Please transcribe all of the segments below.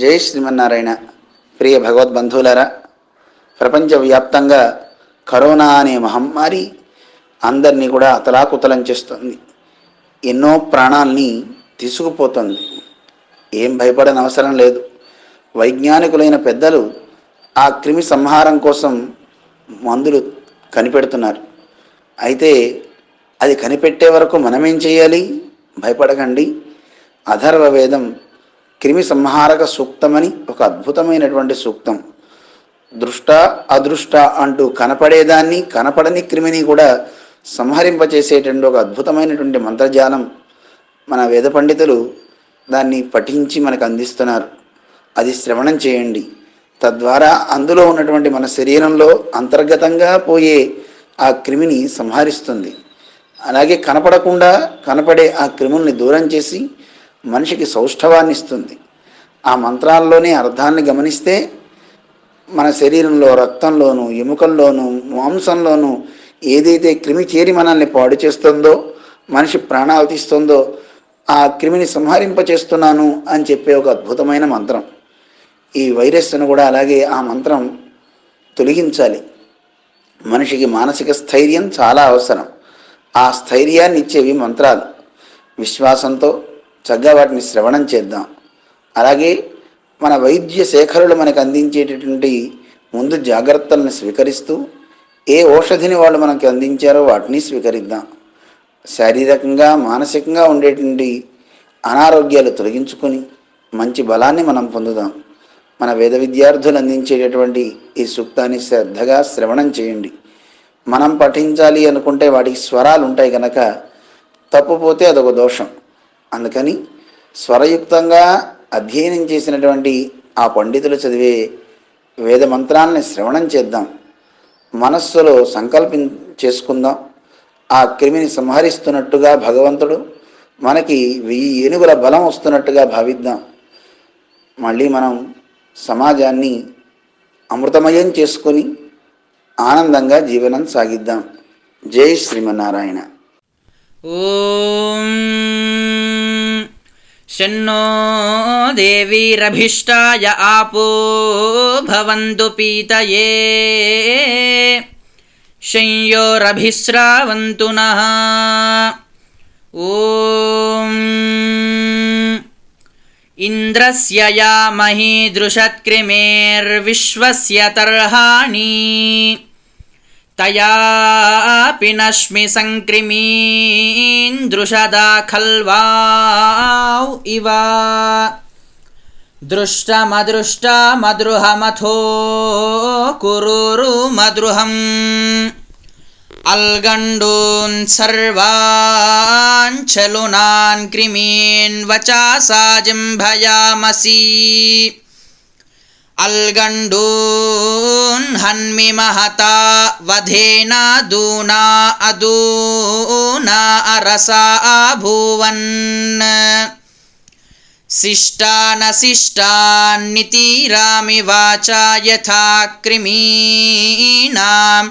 జై శ్రీమన్నారాయణ. ప్రియ భగవద్బంధువులారా, ప్రపంచవ్యాప్తంగా కరోనా అనే మహమ్మారి అందరినీ కూడా అతలాకుతలం చేస్తుంది. ఎన్నో ప్రాణాలని తీసుకుపోతుంది. ఏం భయపడని అవసరం లేదు. వైజ్ఞానికులైన పెద్దలు ఆ క్రిమి సంహారం కోసం మందులు కనిపెడుతున్నారు. అయితే అది కనిపెట్టే వరకు మనమేం చేయాలి? భయపడకండి. అథర్వ వేదం క్రిమి సంహారక సూక్తమని ఒక అద్భుతమైనటువంటి సూక్తం. దృష్ట అదృష్ట అంటూ కనపడేదాన్ని, కనపడని క్రిమిని కూడా సంహరింపచేసేటువంటి ఒక అద్భుతమైనటువంటి మంత్రజాలం మన వేద పండితులు దాన్ని పఠించి మనకు అందిస్తున్నారు. అది శ్రవణం చేయండి. తద్వారా అందులో ఉన్నటువంటి మన శరీరంలో అంతర్గతంగా పోయే ఆ క్రిమిని సంహరిస్తుంది. అలాగే కనపడకుండా కనపడే ఆ క్రిముల్ని దూరం చేసి మనిషికి సౌష్ఠవాన్ని ఇస్తుంది. ఆ మంత్రాల్లోనే అర్థాన్ని గమనిస్తే మన శరీరంలో, రక్తంలోనూ, ఎముకల్లోనూ, మాంసంలోనూ ఏదైతే క్రిమి చేరి మనల్ని పాడు చేస్తుందో, మనిషి ప్రాణాలు తీస్తుందో ఆ క్రిమిని సంహరింపచేస్తున్నాను అని చెప్పే ఒక అద్భుతమైన మంత్రం. ఈ వైరస్ను కూడా అలాగే ఆ మంత్రం తొలగించాలి. మనిషికి మానసిక స్థైర్యం చాలా అవసరం. ఆ స్థైర్యాన్ని ఇచ్చేవి మంత్రాలు. విశ్వాసంతో చక్కగా వాటిని శ్రవణం చేద్దాం. అలాగే మన వైద్య శేఖరులు మనకు అందించేటటువంటి ముందు జాగ్రత్తలను స్వీకరిస్తూ ఏ ఔషధిని వాళ్ళు మనకు అందించారో వాటిని స్వీకరిద్దాం. శారీరకంగా, మానసికంగా ఉండేటువంటి అనారోగ్యాలు తొలగించుకొని మంచి బలాన్ని మనం పొందుదాం. మన వేద విద్యార్థులు అందించేటటువంటి ఈ సూక్తాన్ని శ్రద్ధగా శ్రవణం చేయండి. మనం పఠించాలి అనుకుంటే వాటికి స్వరాలు ఉంటాయి కనుక తప్పుపోతే అదొక దోషం. అందుకని స్వరయుక్తంగా అధ్యయనం చేసినటువంటి ఆ పండితులు చదివే వేద మంత్రాన్ని శ్రవణం చేద్దాం. మనస్సులో చేసుకుందాం. ఆ క్రిమిని సంహరిస్తున్నట్టుగా భగవంతుడు మనకి 1000 ఏనుగుల బలం వస్తున్నట్టుగా భావిద్దాం. మళ్ళీ మనం సమాజాన్ని అమృతమయం చేసుకొని ఆనందంగా జీవనం సాగిద్దాం. జై శ్రీమన్నారాయణ. ఓం శన్నో దేవీరభిష్టాయ ఆపో భవంతు పీతయే శంయోరభిస్రావంతు నః. ఓం ఇంద్రస్య యామహీ దృషత్క్రిమేర్విశ్వస్య తర్హాణి తయాపి నశ్మి సంక్రిమీన్ దృషదా ఖల్వావ్ ఇవ. దృష్టమదృష్టమదృహమథో కురురు మదృహం అల్గండూన్ సర్వాన్ చలునాన్ క్రిమీన్ వచాసా జింభయామసి. అల్గండూన్ హన్మి మహతా వధేనా దూనా అదూనా అరసా భూవన్. శిష్టానశిష్టాన్నితీరామి వాచా యథా క్రిమీణాం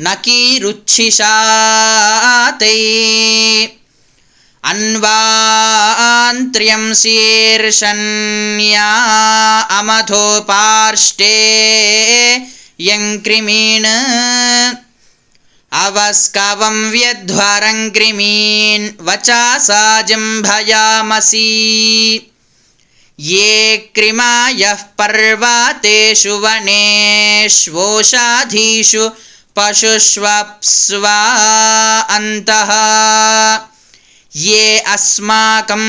నకీరుచ్ఛిషాతే. అన్వాంత్ర్యం శీర్షన్యా అమథో పార్ష్టే యం క్రిమీన్ అవస్కవం వ్యధ్వరం క్రిమీన్ వచాసా జింభయామసి. ఏ క్రిమాయః పర్వతేషు వనేష్వోషాధీషు పశుష్వప్స్వా అంతః. ఏ అస్మాకం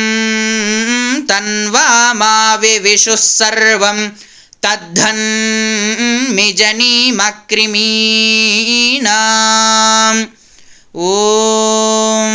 తన్వామా వివిషుః సర్వం తద్ధన్మి జనీమక్రిమీణాం. ఓం